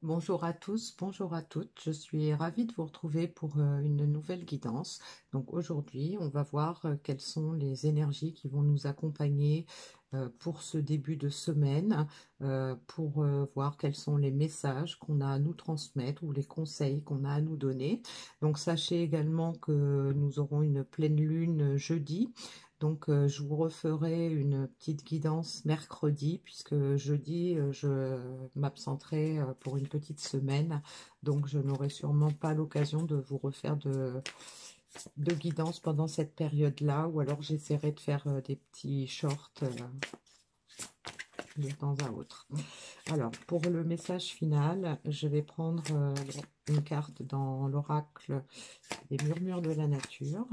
Bonjour à tous, bonjour à toutes. Je suis ravie de vous retrouver pour une nouvelle guidance. Donc aujourd'hui, on va voir quelles sont les énergies qui vont nous accompagner pour ce début de semaine, pour voir quels sont les messages qu'on a à nous transmettre ou les conseils qu'on a à nous donner. Donc sachez également que nous aurons une pleine lune jeudi. Donc, je vous referai une petite guidance mercredi, puisque jeudi, je m'absenterai pour une petite semaine. Donc, je n'aurai sûrement pas l'occasion de vous refaire de guidance pendant cette période-là, ou alors j'essaierai de faire des petits shorts de temps à autre. Alors, pour le message final, je vais prendre une carte dans l'oracle des murmures de la nature.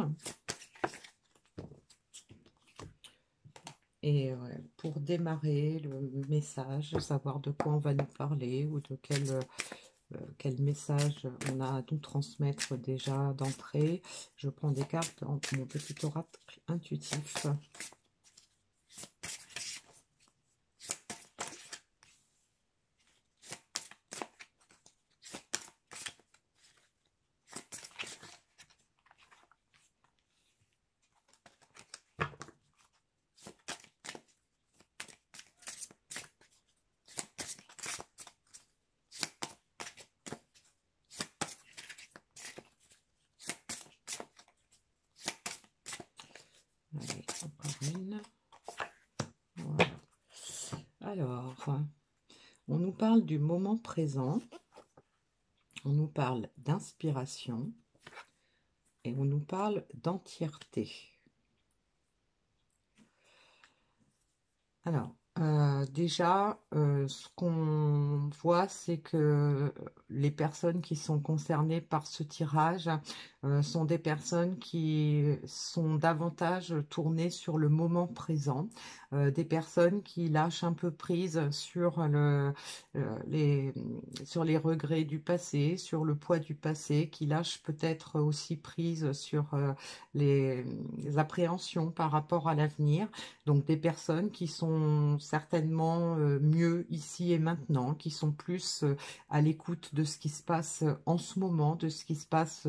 Et pour démarrer le message, savoir de quoi on va nous parler ou de quel message on a à nous transmettre déjà d'entrée, je prends des cartes en mon petit oracle intuitif. Allez, encore une. Voilà. Alors, on nous parle du moment présent, on nous parle d'inspiration et on nous parle d'entièreté. Alors, déjà, ce qu'on voit, c'est que les personnes qui sont concernées par ce tirage sont des personnes qui sont davantage tournées sur le moment présent, des personnes qui lâchent un peu prise sur sur les regrets du passé, sur le poids du passé, qui lâchent peut-être aussi prise sur les appréhensions par rapport à l'avenir. Donc des personnes qui sont certainement mieux ici et maintenant, qui sont plus à l'écoute de ce qui se passe en ce moment, de ce qui se passe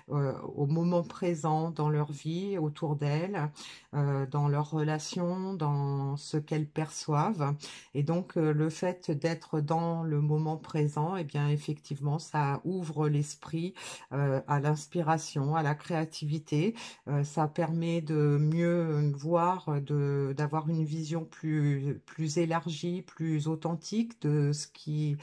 au moment présent dans leur vie, autour d'elles, dans leurs relations, dans ce qu'elles perçoivent. Et donc le fait d'être dans le moment présent, eh bien effectivement, ça ouvre l'esprit à l'inspiration, à la créativité. Ça permet de mieux voir, d'avoir une vision plus élargie, plus authentique de ce qui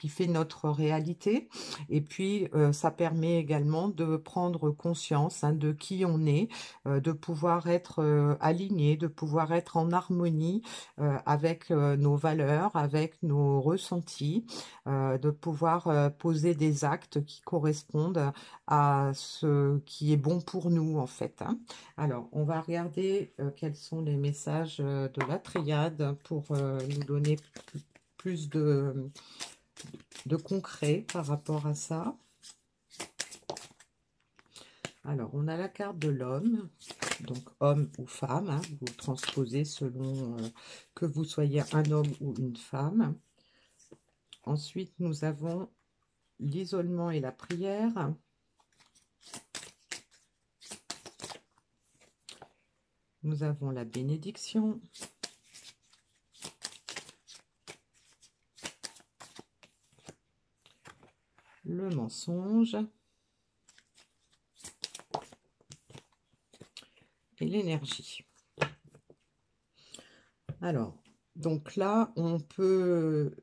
fait notre réalité. Et puis, ça permet également de prendre conscience de qui on est, de pouvoir être aligné, de pouvoir être en harmonie avec nos valeurs, avec nos ressentis, de pouvoir poser des actes qui correspondent à ce qui est bon pour nous, en fait. Alors, on va regarder quels sont les messages de la triade pour nous donner plus de concret par rapport à ça. Alors, on a la carte de l'homme, donc homme ou femme, vous transposez selon que vous soyez un homme ou une femme. Ensuite, nous avons l'isolement et la prière. Nous avons la bénédiction. Le mensonge. Et l'énergie. Alors, donc là, on peut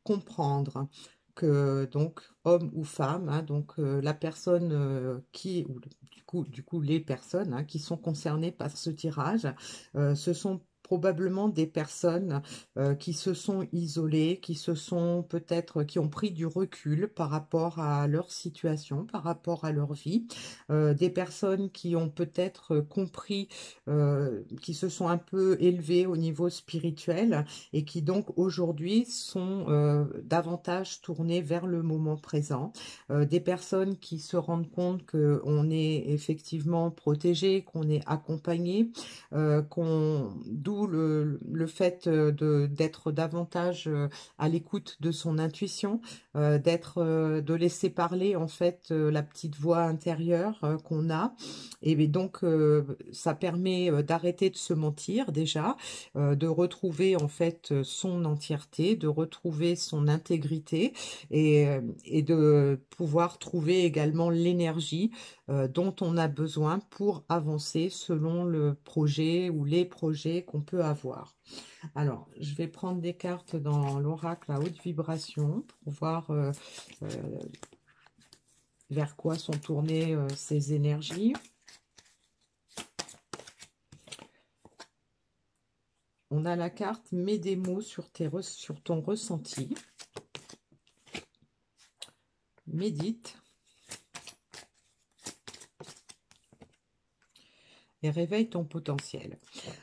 comprendre que donc homme ou femme, donc la personne qui, ou du coup les personnes qui sont concernées par ce tirage, ce sont probablement des personnes qui se sont isolées, qui se sont peut-être, qui ont pris du recul par rapport à leur situation, par rapport à leur vie, des personnes qui ont peut-être compris, qui se sont un peu élevées au niveau spirituel et qui donc aujourd'hui sont davantage tournées vers le moment présent, des personnes qui se rendent compte qu'on est effectivement protégé, qu'on est accompagné, d'où le fait d'être davantage à l'écoute de son intuition, de laisser parler en fait la petite voix intérieure qu'on a. Et bien donc ça permet d'arrêter de se mentir déjà, de retrouver en fait son entièreté, de retrouver son intégrité et de pouvoir trouver également l'énergie dont on a besoin pour avancer selon le projet ou les projets qu'on peut avoir. Alors, je vais prendre des cartes dans l'oracle à haute vibration pour voir euh, vers quoi sont tournées ces énergies. On a la carte « Mets des mots sur ton ressenti ». Médite. Et réveille ton potentiel.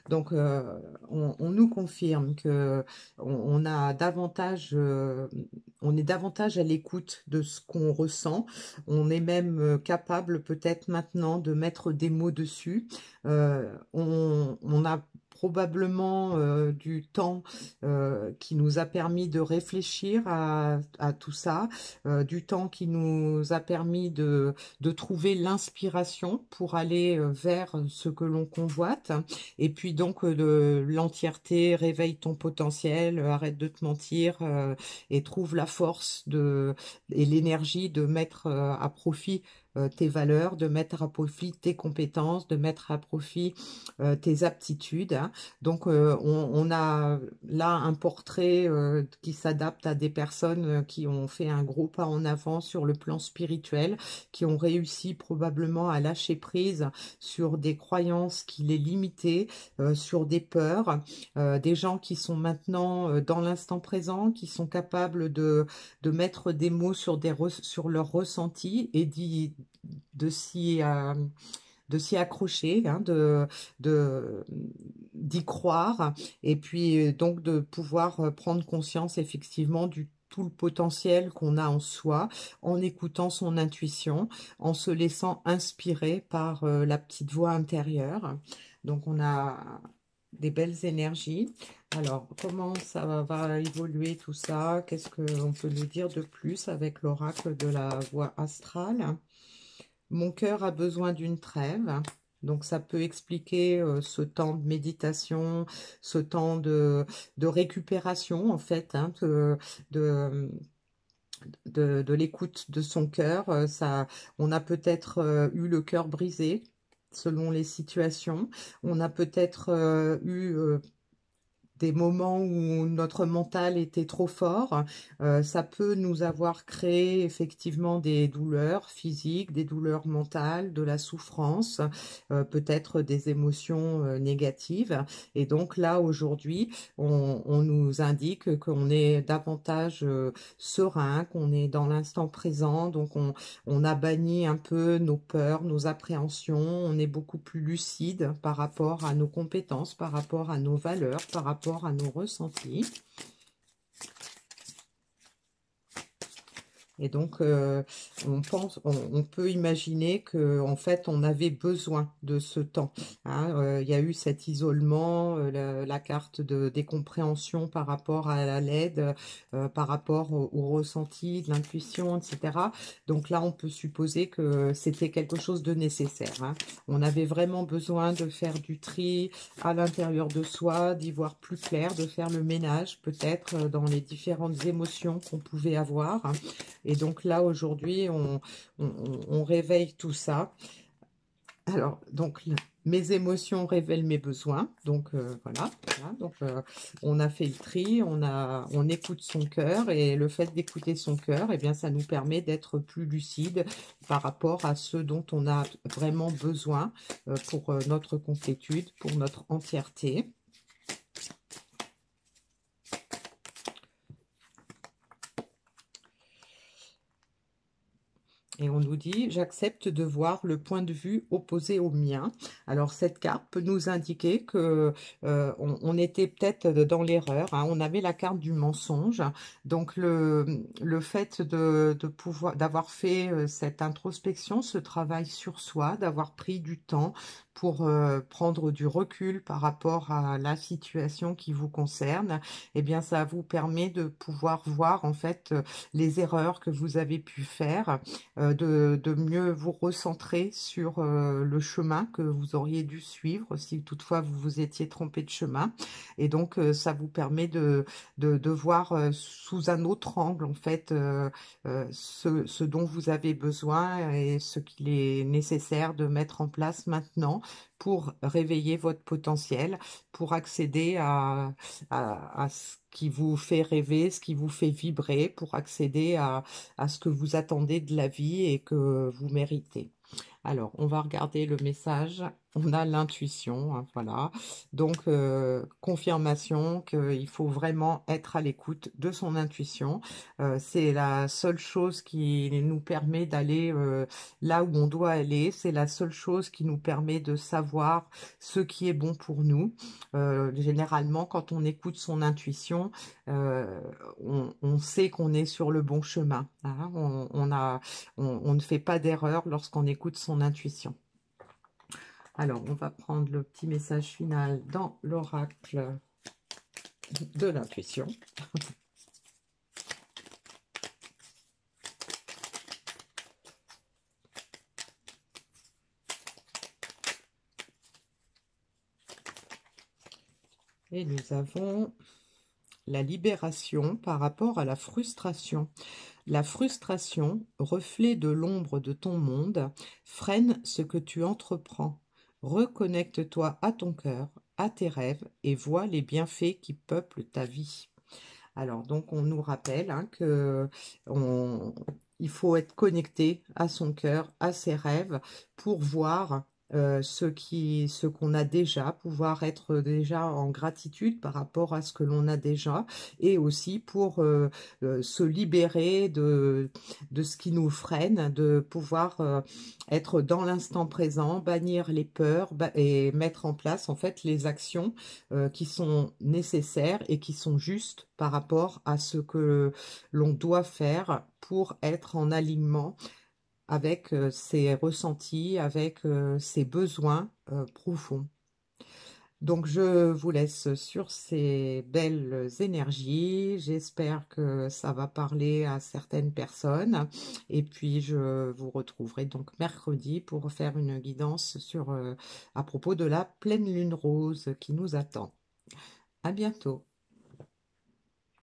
Donc, on nous confirme que on a davantage, on est davantage à l'écoute de ce qu'on ressent. On est même capable peut-être maintenant de mettre des mots dessus. On a probablement du temps qui nous a permis de réfléchir à tout ça, du temps qui nous a permis de trouver l'inspiration pour aller vers ce que l'on convoite. Et puis donc de l'entièreté, réveille ton potentiel, arrête de te mentir et trouve la force et l'énergie de mettre à profit tes valeurs, de mettre à profit tes compétences, de mettre à profit tes aptitudes. Hein. Donc on a là un portrait qui s'adapte à des personnes qui ont fait un gros pas en avant sur le plan spirituel, qui ont réussi probablement à lâcher prise sur des croyances qui les limitaient, sur des peurs, des gens qui sont maintenant dans l'instant présent, qui sont capables de mettre des mots sur leurs ressentis et de s'y accrocher, hein, d'y croire, et puis donc de pouvoir prendre conscience effectivement du tout le potentiel qu'on a en soi, en écoutant son intuition, en se laissant inspirer par la petite voix intérieure. Donc on a des belles énergies. Alors, comment ça va évoluer tout ça? Qu'est-ce qu'on peut nous dire de plus avec l'oracle de la voie astrale? Mon cœur a besoin d'une trêve. Donc, ça peut expliquer ce temps de méditation, ce temps de récupération, en fait, hein, de, de l'écoute de son cœur. On a peut-être eu le cœur brisé selon les situations. On a peut-être eu des moments où notre mental était trop fort. Ça peut nous avoir créé effectivement des douleurs physiques, des douleurs mentales, de la souffrance, peut-être des émotions négatives. Et donc là, aujourd'hui, on nous indique qu'on est davantage serein, qu'on est dans l'instant présent. Donc on a banni un peu nos peurs, nos appréhensions. On est beaucoup plus lucide par rapport à nos compétences, par rapport à nos valeurs, par rapport à nos ressentis. Et donc, on peut imaginer que en fait, on avait besoin de ce temps. Hein. Il y a eu cet isolement, la carte de décompréhension par rapport à l'aide, par rapport au ressenti, de l'intuition, etc. Donc là, on peut supposer que c'était quelque chose de nécessaire. Hein. On avait vraiment besoin de faire du tri à l'intérieur de soi, d'y voir plus clair, de faire le ménage peut-être dans les différentes émotions qu'on pouvait avoir. Hein. Et donc là, aujourd'hui, on réveille tout ça. Alors, donc, mes émotions révèlent mes besoins. Donc, voilà. Donc, on a fait le tri, on écoute son cœur. Et le fait d'écouter son cœur, eh bien, ça nous permet d'être plus lucide par rapport à ce dont on a vraiment besoin pour notre complétude, pour notre entièreté. Et on nous dit, j'accepte de voir le point de vue opposé au mien. Alors, cette carte peut nous indiquer que on était peut-être dans l'erreur. Hein. On avait la carte du mensonge. Donc, le fait d'avoir fait cette introspection, ce travail sur soi, d'avoir pris du temps pour prendre du recul par rapport à la situation qui vous concerne, eh bien ça vous permet de pouvoir voir en fait les erreurs que vous avez pu faire, de mieux vous recentrer sur le chemin que vous auriez dû suivre si toutefois vous vous étiez trompé de chemin. Et donc ça vous permet de voir sous un autre angle en fait ce dont vous avez besoin et ce qu'il est nécessaire de mettre en place maintenant pour réveiller votre potentiel, pour accéder à ce qui vous fait rêver, ce qui vous fait vibrer, pour accéder à ce que vous attendez de la vie et que vous méritez. Alors, on va regarder le message. On a l'intuition, hein, voilà. Donc, confirmation qu'il faut vraiment être à l'écoute de son intuition. C'est la seule chose qui nous permet d'aller là où on doit aller. C'est la seule chose qui nous permet de savoir ce qui est bon pour nous. Généralement, quand on écoute son intuition, euh, on sait qu'on est sur le bon chemin, hein. On ne fait pas d'erreur lorsqu'on écoute son intuition. Alors, on va prendre le petit message final dans l'oracle de l'intuition. Et nous avons la libération par rapport à la frustration. La frustration, reflet de l'ombre de ton monde, freine ce que tu entreprends. Reconnecte-toi à ton cœur, à tes rêves et vois les bienfaits qui peuplent ta vie. Alors, donc, on nous rappelle hein, il faut être connecté à son cœur, à ses rêves, pour voir ce qu'on a déjà, pouvoir être déjà en gratitude par rapport à ce que l'on a déjà, et aussi pour se libérer de ce qui nous freine, de pouvoir être dans l'instant présent, bannir les peurs et mettre en place en fait les actions qui sont nécessaires et qui sont justes par rapport à ce que l'on doit faire pour être en alignement avec ses ressentis, avec ses besoins profonds. Donc, je vous laisse sur ces belles énergies. J'espère que ça va parler à certaines personnes. Et puis, je vous retrouverai donc mercredi pour faire une guidance à propos de la pleine lune rose qui nous attend. À bientôt.